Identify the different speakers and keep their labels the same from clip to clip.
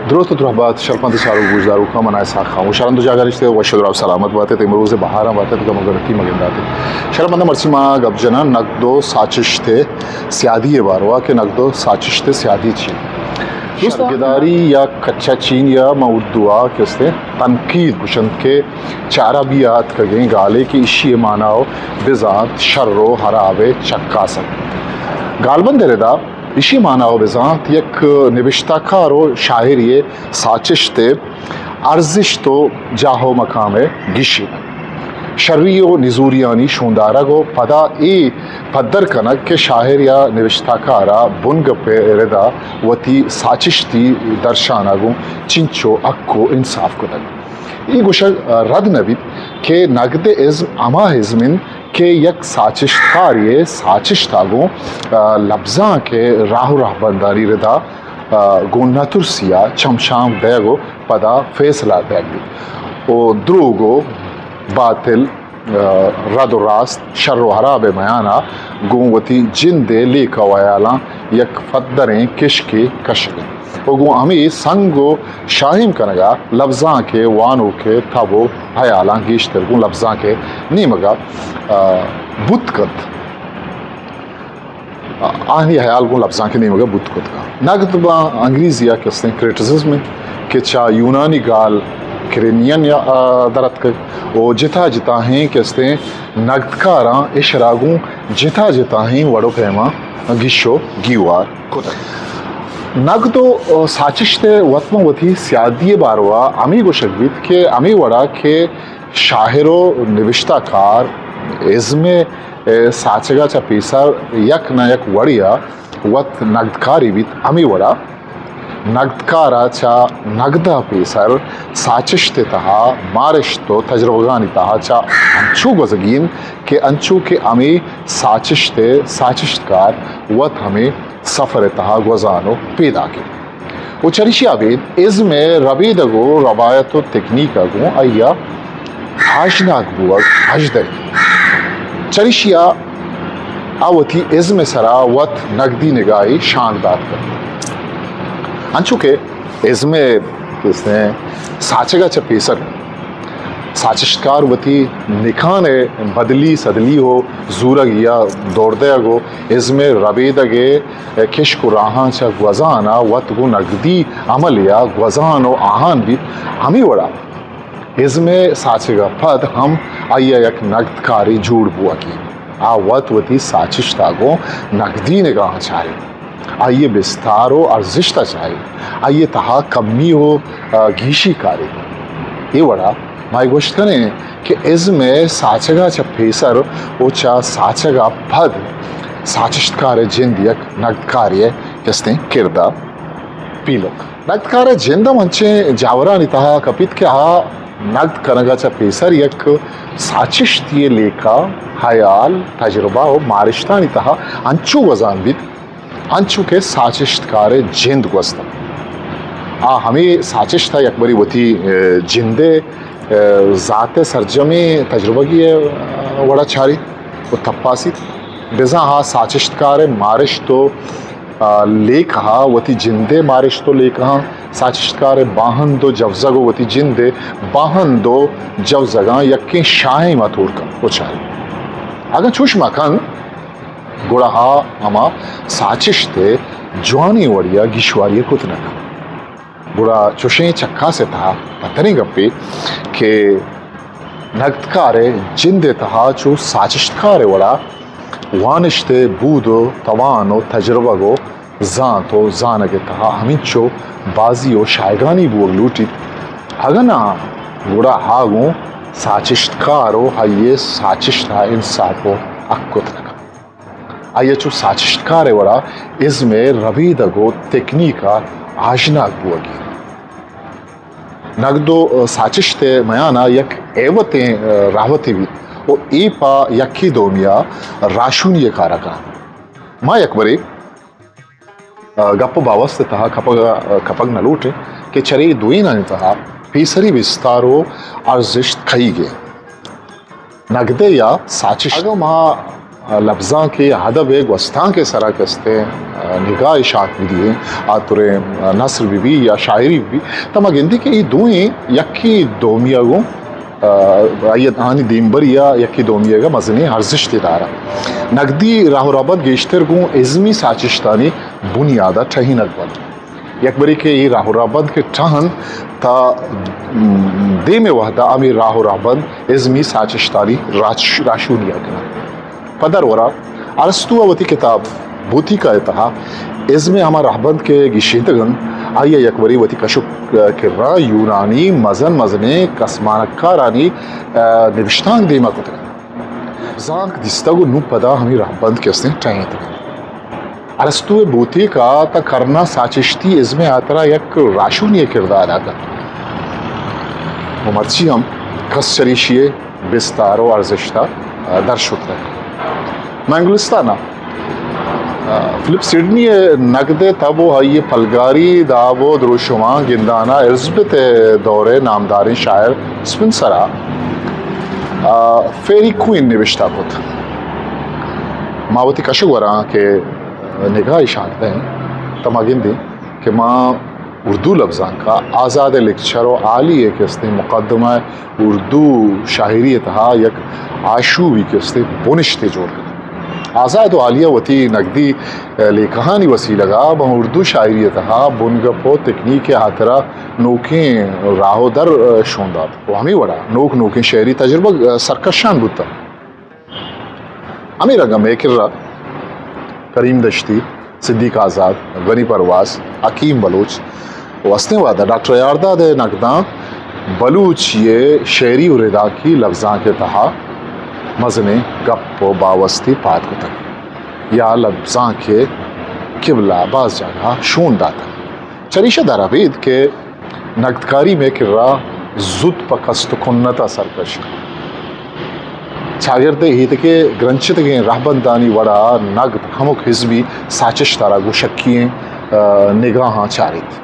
Speaker 1: درست رهبات شرقند شارو گوشدارو کا منای ساخا و شرند جاگرشته و شدرا سلامت باته تمروز بهارا باته تو مگرتی مگنداته شرمند مرسیما گبجنا نقدو ساچشته سیادی باروا که نقدو ساچشته سیادی چی شرگداری یا کچا چین یا موضوع کسته تنقید گوشند که چارابیات کگیں گالے کی اشی ماناو بذات شر و حراب چکاسن غالباً دردا اشی ماناو بذات یک نوشتاکار و شاعری ساچشت ارزش تو جاہو مقام گشی شرعی و نزوریانی شوندارا گو پدا ای پدر کنک که شاعر یا نوشتاکارا بنگ پیردا وتی ساچشتی درشانا گو چنچو اکو انصاف کتن ای گوشا رد نبید که نقد ازم اما ازمین کہ یک ساچشتکاری ساچشتاگو لفظاں کے راہ بنداری ردا گونا ترسیا چمشام دیگو پدا فیصلہ دیگی او دروگو باطل رد و راست شر و حراب میانا گونوتی جن دے لیکا ویالا یک فدریں کشکی کشگیں وہ گو ہمیں سنگو شاہم کنگا لفظاں کے وانو کے تھابو حیالاں گیشتر گو لفظاں کے نیمگا بودکت آہنی حیال گو لفظاں کے نیمگا بودکت کا ناگت با انگریزیا کستے ہیں کریٹززم میں کہ چا یونانی گال کرینین یا درت کر او جتا جتا ہیں کستے ہیں نگدکاراں اشراگوں جتا جتا ہیں وڑو پیما گشو گیوار کتر نقدو ساچشت وطم وتی سیادی باروا امی گو شکبید کہ امی وڑا کہ شاعر و نوشتہ کار ازم ساچگا چا پیسر یک نہ یک وڑیا وط نقدکاری بیت امی وڑا نقدکارا چا نقدہ پیسر ساچشت تہا مارشتو تجربگانی تہا چا انچو گزگین کہ انچو کہ امی ساچشتکار وط ہمیں سفر تہا گوزانو پیدا کی وہ چریشی آبید از میں ربیدگو روایت و تکنیک اگو ایا حاجناک بوگ حجدری چریشیا آوتی از میں سرا وط نقدی نگاہی شاندار کر انچو کہ از میں ساچگا چا پیسر ساچشتکار وتی نکان بدلی صدلی ہو زورگ یا دوڑ دے گو از میں ربیدگے کشک و راہاں چا گوزانا وط گو نقدی عمل یا گوزان و آہان بھی ہمیں وڑا از میں ساچگا پد ہم آئیا یک نقدکاری جوڑ بوا کی وط وتی ساچشتا گو نقدی نگاہ چاہے آئیے بستار و ارزشتہ چاہے آئیے تہا کمی ہو گیشی کاری یہ وڑا مائی گوشت کریں کہ از میں ساچگا چا پیسر او چا ساچگا پھد ساچشتکار جند یک نقدکاری کستے کردہ پیلوک نقدکار جندہ منچے جاورانی تہا کپیت کہ نقد کنگا چا پیسر یک ساچشتی لیکا حیال تجربہ و مارشتانی تہا انچو وزان بیت انچو کے ساچشتکار جند گوستا ہمیں ساچشتا یک بری وتی جندے ذات سرجمی تجربہ کی وڑا چھاری و تپاسی بزا ساچشتکار مارش تو لیکھا وتی جندے مارش تو لیکھا ساچشتکار باہن دو جوزگو وتی جندے باہن دو جوزگاں یکیں شاہیں ماتور کا وہ چھاری اگر چوش مکن گوڑا ہما ساچشتے جوانی وڑیا گشواری کتنکا گوڑا چوشیں چکا سے تھا پتنی گپی کہ نقدکار جند تہا چو ساچشتکار وڑا وانشتے بودو توانو تجربہ گو زانتو زانگے تہا ہمیں چو بازی و شائگانی بوگ لوٹی اگنا گوڑا ہاگوں ساچشتکارو ہائیے ساچشتہ انصافو اکتنکا آئیے چو ساچشتکار وڑا از میں ربیدگو تکنیکا آجناک بوگی نقدو ساچشت میانا یک ایوتیں راوتی بھی او ای پا یکی دومیا راشونی کارکا ما یک بری گپ باوست تہا کپگ نلوٹے کہ چری دوینا تہا پیسری بستارو ارزشت کھئی گے نقدے یا ساچشت اگو ما لفظاں کے ہدب گوستان کے سرا کستے نگاہ اشاعت بھی دیے آتر نثر بھی یا شاعری بھی تما گندی کہ یہ دوئیں یکی دومیہ گو آیت آنی دیمبر یا یکی دومیہ گا مزنی ارزش دارا نقدی راہ رابط گیشتر گوں ازمی ساچشتانی بنیادہ ٹھہین اکبر یک بری کہ یہ راہ رابط کے ٹھہن تا دے میں وحدہ امی راہ رابط ازمی ساچشتانی راشونیا کنا پدر ورا ارسطو وتی کتاب بوتی کا اتہا اس میں ہمارا رہبند کے گشیدگن آئیے یکوری وتی کشک کرا یونانی مزنے کسمانکارانی نوشتان دیما کتگن زانک دستگو نو پدا ہمیں رہبند کے اسنے ٹائیں تگن ارسطو بوتی کا تا کرنا ساچشتی اس میں آترا یک راشونی کردار آگا ومرچی ہم کس چریشیے بستارو ارزشتا در شد رہے منگلستانہ فلپ سڈنی نقد تبو ہے پلگاری دابو دروشما گندانہ الزبت دورے نامداری شاعر سپنسرا فیری کوئن نوشتہ کت ماوتی کشک ورا کہ نگاہ اشاعت ہیں تما گندی کہ ماں اردو لفظاں کا آزاد لیکچر و عالی ہے کہ اس نے مقدمہ اردو شاعری تہا یک آشوبی کے اس نے بنشتے جوڑ کر آزاد و عالیہ وتی نقدی لیکہانی وسیلہ گا بہن اردو شاعری تہا بنگپو تکنیک ہاترہ نوکیں راہو در شوندات وہ ہمیں وڑا نوکیں شعری تجربہ سرکشان بودتا ہمیں رنگا میکر را کریم دشتی صدیق آزاد غنی پرواز حکیم بلوچ وسنے وعدہ ڈاکٹر یاردہ دے نقداں بلوچ یہ شعری و ردا کی لفظاں کے تہا مزنے گپ و باوستی پات کو تک یا لفظاں کے قبلہ بعض جگہ شون داتا چریشہ دارابید کے نقدکاری میں کرا زد پکست کنتا سرکش چاگردے ہی تکے گرنچت کے رہبندانی وڑا نقد ہمک حزبی ساچش تارا گو شکییں نگاہاں چاریت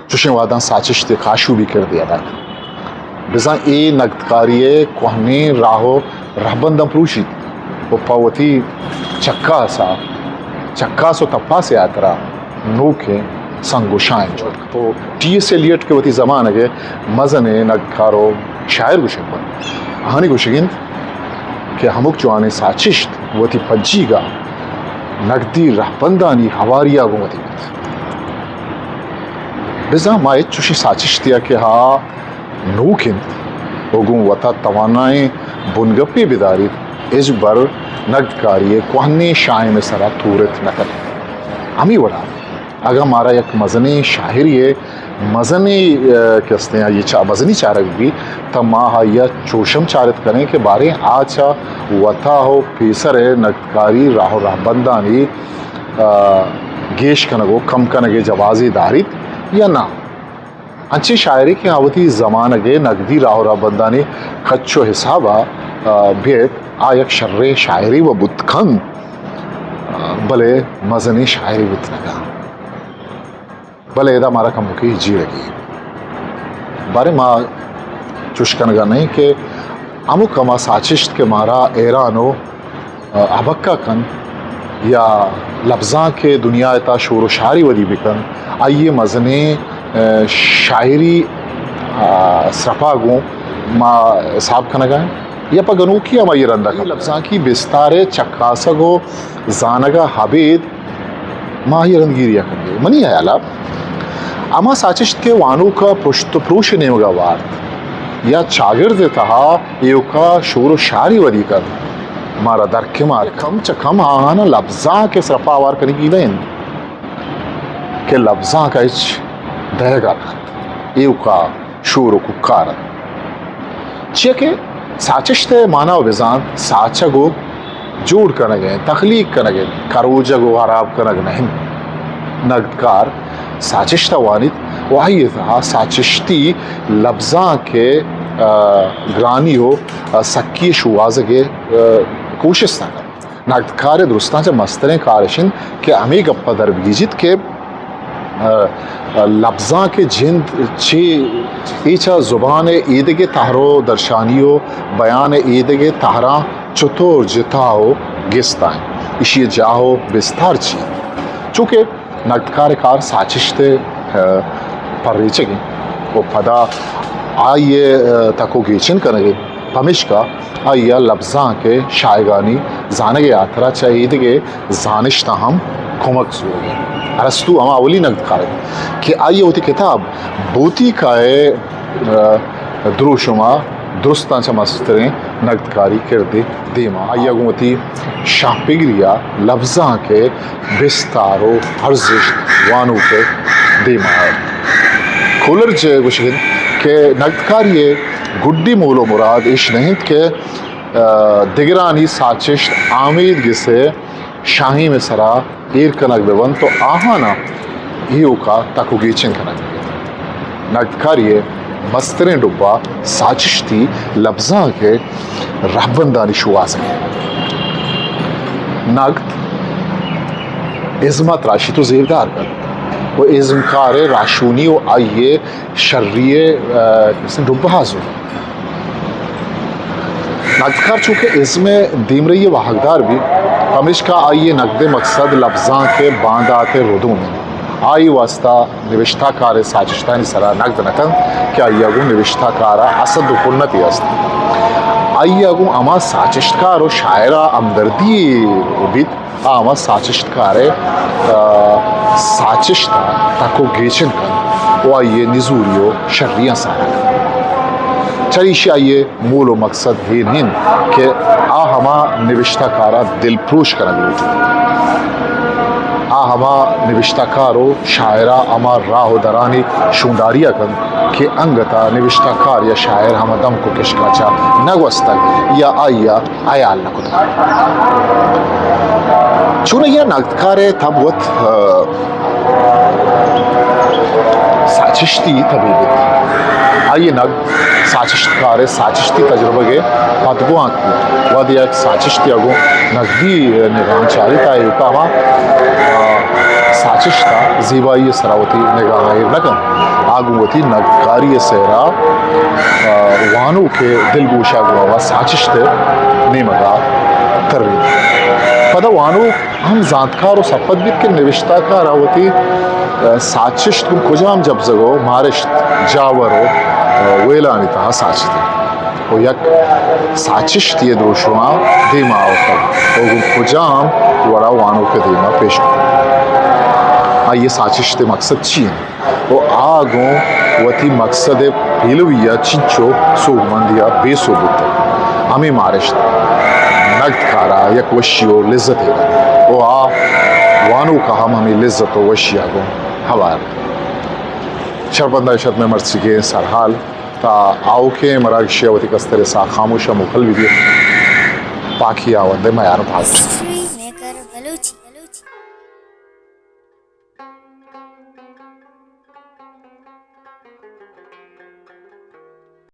Speaker 1: چوشیں وعداں ساچش تے خاشو بھی کر دیا داتا بزاں اے نقدکاریے کوہنے راہو رہبندم پروشید وہ پاوتی چکا سو تپا سے آترا نوکیں سنگو شائن جوڑ تو ٹی ایس ایلیٹ کے وتی زمان اگے مزن نقدکارو شاعر گوشن بن آہانی گوشگند کہ ہمک چوانے ساچشت وتی پجی گا نقدی رہبندانی حواریہ گو وتی بند بزاں مائے چوشی ساچشتیا کہ ہاں نوکند وگوں وطا توانائیں بنگپی بیداری اس بر نقدکاری کوہنی شائع میں سرا تورت نکل ہمیں وڑا اگر ہمارا یک مزنی شاعری ہے مزنی کستے ہیں یہ مزنی چارک بھی تا ماہ یا چوشم چارت کریں کہ بارے آچا وطا ہو پیسر ہے نقدکاری راہ رہبندانی گیش کنگو کم کنگے جوازی داریت یا نہ انچی شاعری کے آوتی زمان اگے نقدی راہ رہبندانی کچو حسابہ بیت آیک شر شاعری و بتکن بلے مزنی شاعری بتنگا بلے ادا مارا کم کی جی لگی بارے ماں چشکنگا نہیں کہ امو کما ساچشت کے مارا ایرانو ابکا کن یا لفظاں کے دنیا تا شور و شاعری ودی بکن آئیے مزنی شاعری سرپا گوں ما حساب کنگا ہے یا پا گنوکی اما یہ رندہ کن لفظاں کی بستارے چکاسگو زانگا حبید ما یہ رندگیریا کنگے منی ہے علا اما ساچشت کے وانو کا پشت پروش نیمگا وارد یا چاگرد تہا ایو کا شور و شاعری ودی کر مارا درک مار کم چکم آنا لفظاں کے سرپا آوار کرنے کی دین کہ لفظاں کا اچ دہگا ایو کا شور و ککار چیئے کہ ساچشت مانا و بزان ساچگو جوڑ کنگے تخلیق کنگے کروجگو حراب کنگ نہیں نقدکار ساچشتہ وانید وہی تھا ساچشتی لفظاں کے گرانی ہو سکی شوازگے کوشش نہ کر نقدکار درستان سے مستریں کارشن کہ ہمیں گپا در بیجت کے لفظاں کے جند ایچا زبان ایدگے تہرو درشانیو بیان ایدگے تہرا چطور جتاؤ گستائیں اشی جاہو بستار چی چونکہ نقدکار کار ساچشتے پر ریچگیں وہ پدا آئیے تکو گیچن کرنگے پمشکا آئیے لفظاں کے شائگانی زانگے آترا چاہیدگے زانشتا ہم کمک سوگے ارسطو اما اولی نقدکار کہ آئیے ہوتی کتاب بوتی کائے دروشما درستان چا مستریں نقدکاری کردے دیما آئیے گوتی شاہ پگریا لفظاں کے بستارو ارزشت وانو کے دیما ہے کھولر جے گوشگن کہ نقدکاری گڈی مولو مراد اش نہیں کہ دگرانی ساچشت آمیدگی سے شاہی میں سرا ایر کنک ببن تو آہانا ہیو کا تکو گیچن کنک ببن نقدکاری مستریں ڈبا ساچشتی لفظاں کے رہبندانی شوا سکے نقد عظمت راشی تو زیردار کر وہ ازمکار راشونی و آئیے شریع ڈبا حاضر نقدکار چونکہ ازم دیمرئی و حقدار بھی ہمیش کا آئیے نقد مقصد لفظاں کے باندات ردوں میں آئی واسطہ نوشتہ کار ساچشتانی سرا نقد نکن کہ آئی اگو نوشتہ کارا اسد و کنتی است آئی اگو اما ساچشتکار و شاعرہ امدردی بیت اما ساچشتکار ساچشتا تکو گیچن کن و آئیے نزوری و شریعہ سارا کن چلیشی آئیے مول و مقصد ہین کہ آ ہما نوشتہ کارا دل پروش کرنے لوٹی آ ہما نوشتہ کارو شاعرہ اما راہ درانی شونداریہ کن کہ انگتا نوشتہ کار یا شاعر ہما دم کو کشکاچا نگوستگ یا آئیا آیال نکتا چونہ یہ نقدکار تب وقت ساچشتی طبیبت آئیے نقد ساچشتکار ساچشتی تجربہ گے پتگو آنکھ وادی ایک ساچشتی اگو نقدی نگاہ چاری تائی کاما ساچشتا زیبائی سراوتی نگاہ ایر نکن آگوتی نقدکاری سیرا وانو کے دل گوشا گوا ساچشتے نیمگا ترین پدا وانو ہم زانتکار و سپت بیت کے نوشتہ کار آوتی ساچشت کن کجام جب زگو مارشت جاورو ویلانی تہا ساچتی و یک ساچشت یہ دروشوان دیما آوتا و گن کجام وڑا وانو کے دیما پیش کرتا آئیے ساچشت مقصد چین و آگوں وتی مقصد پیلویا چنچو سوگمندیا بے ثبوت ہمیں مارشت نقد کارا یک وشیو لذت ہے و آ وانو کا ہمیں لذت و وشی آگوں حوار شرپندہ شرط میں مرد سکے سرحال تا آو کے مراکشی آوتی کستر سا خاموشا مکل ویدیو پاکی آوندے میار بھاگ